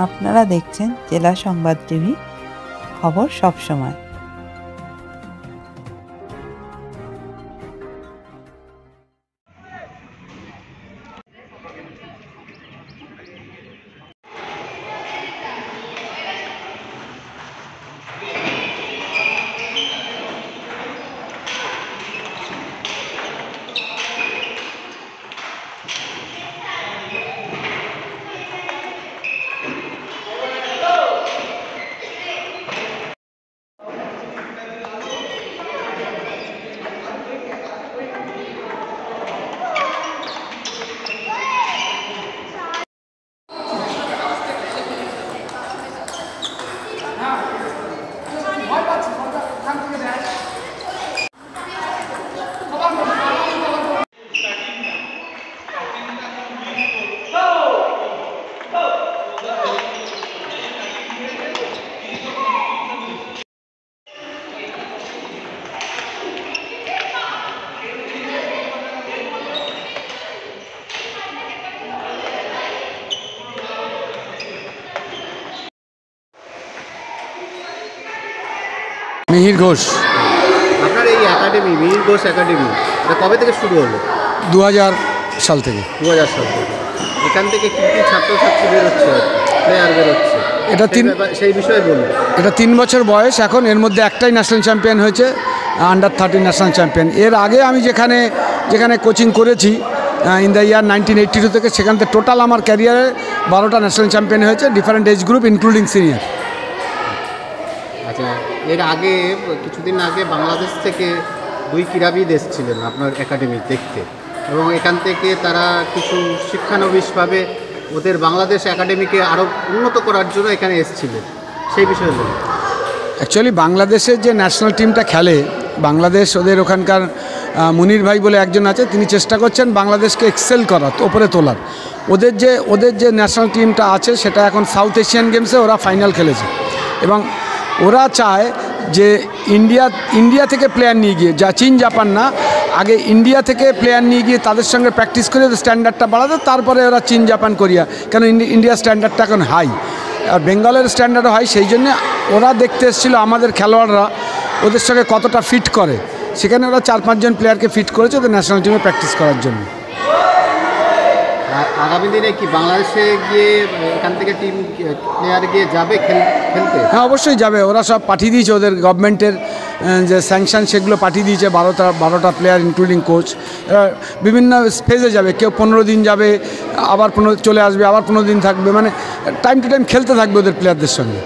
আপনারা দেখছেন জেলা সংবাদ টিভি, খবর সব সময়। মিহির ঘোষ। আপনার এই একাডেমি মিহির ঘোষ একাডেমি এটা কবে থেকে শুরু হলো? 2000 সাল থেকে। 2000 সাল থেকে। এখান থেকে কী কী ছাত্রছাত্রী বেরোচ্ছে, প্লেয়ার বেরোচ্ছে, সেই বিষয়ে বলুন। এটা 3 বছর বয়স এখন, এর মধ্যে একটাই ন্যাশনাল চ্যাম্পিয়ন হয়েছে, আন্ডার 13 ন্যাশনাল চ্যাম্পিয়ন। এর আগে আমি যেখানে কোচিং করেছি ইন দ্য ইয়ার 1982 থেকে, সেখান থেকে টোটাল আমার ক্যারিয়ারে 12টা ন্যাশনাল চ্যাম্পিয়ন হয়েছে, different age group including senior. আচ্ছা, এর আগে কিছুদিন আগে বাংলাদেশ থেকে 2 ক্রীড়াবিদ এসেছিলেন আপনার একাডেমি দেখতে, এবং এখান থেকে তারা কিছু শিক্ষানবিশভাবে ওদের বাংলাদেশ একাডেমিকে আরও উন্নত করার জন্য এখানে এসেছিলেন, সেই বিষয়ে বলুন। অ্যাকচুয়ালি বাংলাদেশের যে ন্যাশনাল টিমটা খেলে, বাংলাদেশ ওদের ওখানকার মুনির ভাই বলে একজন আছে, তিনি চেষ্টা করছেন বাংলাদেশকে এক্সেল করার, ওপরে তোলার। ওদের যে ন্যাশনাল টিমটা আছে সেটা এখন সাউথ এশিয়ান গেমসে ওরা ফাইনাল খেলেছে, এবং ওরা চায় যে ইন্ডিয়া থেকে প্লেয়ার নিয়ে গিয়ে, যা চীন জাপান না, আগে ইন্ডিয়া থেকে প্লেয়ার নিয়ে গিয়ে তাদের সঙ্গে প্র্যাকটিস করে স্ট্যান্ডার্ডটা বাড়াতে, তারপরে ওরা চীন জাপান কোরিয়া, কেন ইন্ডিয়ার স্ট্যান্ডার্ডটা এখন হাই আর বেঙ্গলের স্ট্যান্ডার্ডও হাই। সেই জন্যে ওরা দেখতে এসেছিলো আমাদের খেলোয়াড়রা ওদের সঙ্গে কতটা ফিট করে, সেখানে ওরা 4-5 জন প্লেয়ারকে ফিট করেছে ওদের ন্যাশনাল টিমে প্র্যাকটিস করার জন্য। আগামী দিনে কি বাংলাদেশে গিয়ে এখান থেকে টিম প্লেয়ার গিয়ে যাবে খেলতে? হ্যাঁ, অবশ্যই যাবে। ওরা সব পাঠিয়ে দিয়েছে, ওদের গভর্নমেন্টের যে স্যাংশন সেগুলো পাঠিয়ে দিয়েছে। 12টা প্লেয়ার ইনক্লুডিং কোচ বিভিন্ন ফেজে যাবে। কেউ 15 দিন যাবে, আবার 15 চলে আসবে, আবার 15 দিন থাকবে, মানে টাইম টু টাইম খেলতে থাকবে ওদের প্লেয়ারদের সঙ্গে।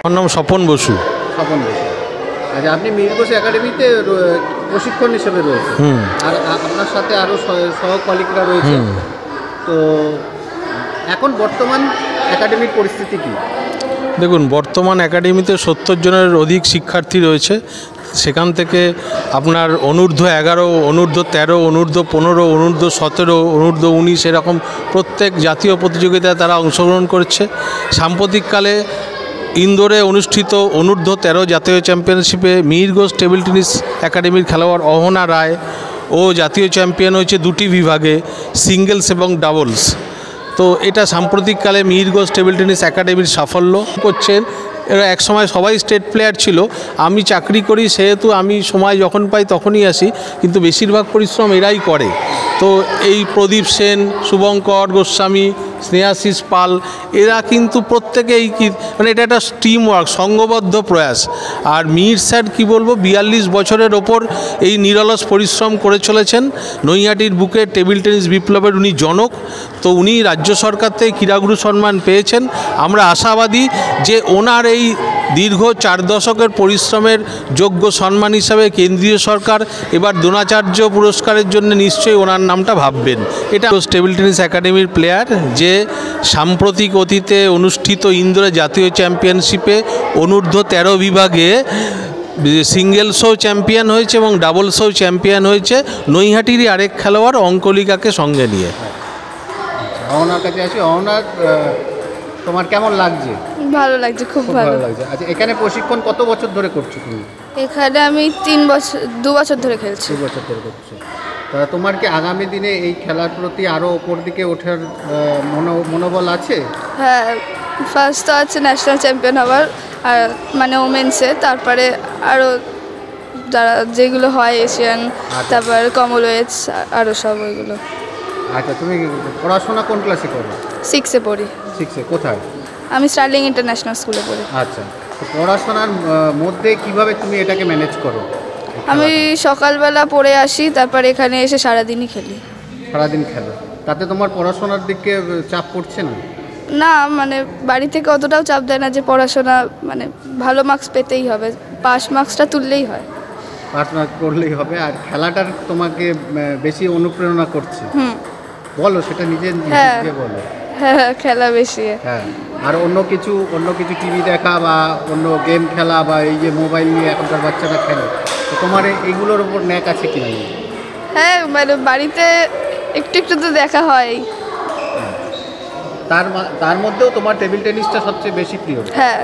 আমার নাম স্বপন বসু। স্বপন বসু। আচ্ছা, আপনি মিহির ঘোষ একাডেমিতে প্রশিক্ষণ হিসেবে রয়েছে, আর আপনার সাথে আরও সহকলিগরা রয়েছে। তো এখন বর্তমান একাডেমির পরিস্থিতি কী? দেখুন, বর্তমান একাডেমিতে 70 জনের অধিক শিক্ষার্থী রয়েছে। সেখান থেকে আপনার অনূর্ধ্ব 11, অনূর্ধ্ব 13, অনূর্ধ্ব 15, অনূর্ধ্ব 17, অনূর্ধ্ব 19 এরকম প্রত্যেক জাতীয় প্রতিযোগিতায় তারা অংশগ্রহণ করছে। সাম্প্রতিককালে ইন্দোরে অনুষ্ঠিত অনূর্ধ্ব 13 জাতীয় চ্যাম্পিয়নশিপে মিহির ঘোষ টেবিল টেনিস একাডেমির খেলোয়াড় অহনা রায় ও জাতীয় চ্যাম্পিয়ন হয়েছে 2টি বিভাগে, সিঙ্গেলস এবং ডাবলস। তো এটা সাম্প্রতিককালে মিহির ঘোষ টেবিল টেনিস একাডেমির সাফল্য করছেন। এরা একসময় সবাই স্টেট প্লেয়ার ছিল। আমি চাকরি করি, সেহেতু আমি সময় যখন পাই তখনই আসি, কিন্তু বেশিরভাগ পরিশ্রম এরাই করে। তো এই প্রদীপ সেন, শুভঙ্কর গোস্বামী, স্নেহাশিস পাল, এরা কিন্তু প্রত্যেকেই মানে এটা একটা টিম ওয়ার্ক, সংঘবদ্ধ প্রয়াস। আর মিহির স্যার কী বলবো, 42 বছরের ওপর এই নিরলস পরিশ্রম করে চলেছেন। নৈহাটির বুকে টেবিল টেনিস বিপ্লবের উনি জনক। তো উনি রাজ্য সরকার থেকে ক্রীড়াগুরু সম্মান পেয়েছেন। আমরা আশাবাদী যে ওনার এই দীর্ঘ 4 দশকের পরিশ্রমের যোগ্য সম্মান হিসাবে কেন্দ্রীয় সরকার এবার দ্রোণাচার্য পুরস্কারের জন্য নিশ্চয়ই ওনার নামটা ভাববেন। এটা টেবিল টেনিস একাডেমির প্লেয়ার, যে সাম্প্রতিক অতীতে অনুষ্ঠিত ইন্দোরে জাতীয় চ্যাম্পিয়নশিপে অনূর্ধ্ব 13 বিভাগে সিঙ্গেলসও চ্যাম্পিয়ন হয়েছে এবং ডাবলসও চ্যাম্পিয়ন হয়েছে, নৈহাটিরই আরেক খেলোয়াড় অঙ্কলিকাকে সঙ্গে নিয়ে। অহনার কাছে আসি। অহনার, তোমার কেমন লাগছে? ভালো লাগছে, খুব ভালো লাগছে। আচ্ছা, এখানে প্রশিক্ষণ কত বছর ধরে করছো তুমি? এখানে আমি 2 বছর ধরে খেলছি। 2 বছর ধরে করছো। তা তোমার কি আগামী দিনে এই খেলার প্রতি আরও ওপর দিকে ওঠার মনোবল আছে? হ্যাঁ, ফার্স্ট তো আছে ন্যাশনাল চ্যাম্পিয়ন হওয়ার, আর মানে ওমেন্সে, তারপরে আরও যারা যেগুলো হয় এশিয়ান, তারপর কমনওয়েলথ, আরও সব ওইগুলো। আচ্ছা, তুমি পড়াশোনা কোন ক্লাসে করো? 6-এ পড়ি। 6-এ? কোথায়? আমি স্টার্লিং ইন্টারন্যাশনাল স্কুলে পড়ি। আচ্ছা, তো পড়াশোনার মধ্যে কিভাবে তুমি এটাকে ম্যানেজ করো? আমি সকালবেলা পড়ে আসি, তারপর এখানে এসে সারাদিনই খেলি। সারাদিন খেলো, তাতে তোমার পড়াশোনার দিকে চাপ পড়ছে না? না, মানে বাড়ি থেকে অতটাও চাপ দেয় না যে পড়াশোনা মানে ভালো মার্কস পেতেই হবে, পাস মার্কসটা তুললেই হয়। পাস মার্ক করলেই হবে। আর খেলাটার তোমাকে বেশি অনুপ্রেরণা করছে? বলো, সেটা নিজের নিজে বলো। হ্যাঁ, খেলা বেশি। হ্যাঁ, আর অন্য কিছু টিভি দেখা বা অন্য গেম খেলা বা এই যে মোবাইল নিয়ে এখনকার বাচ্চারা খেলে, তো তোমার এইগুলোর উপর ন্যাক আছে কি না? হ্যাঁ, মানে বাড়িতে একটু একটু তো দেখা হয়। তার মধ্যেও তোমার টেবিল টেনিসটা সবচেয়ে বেশি প্রিয়? হ্যাঁ।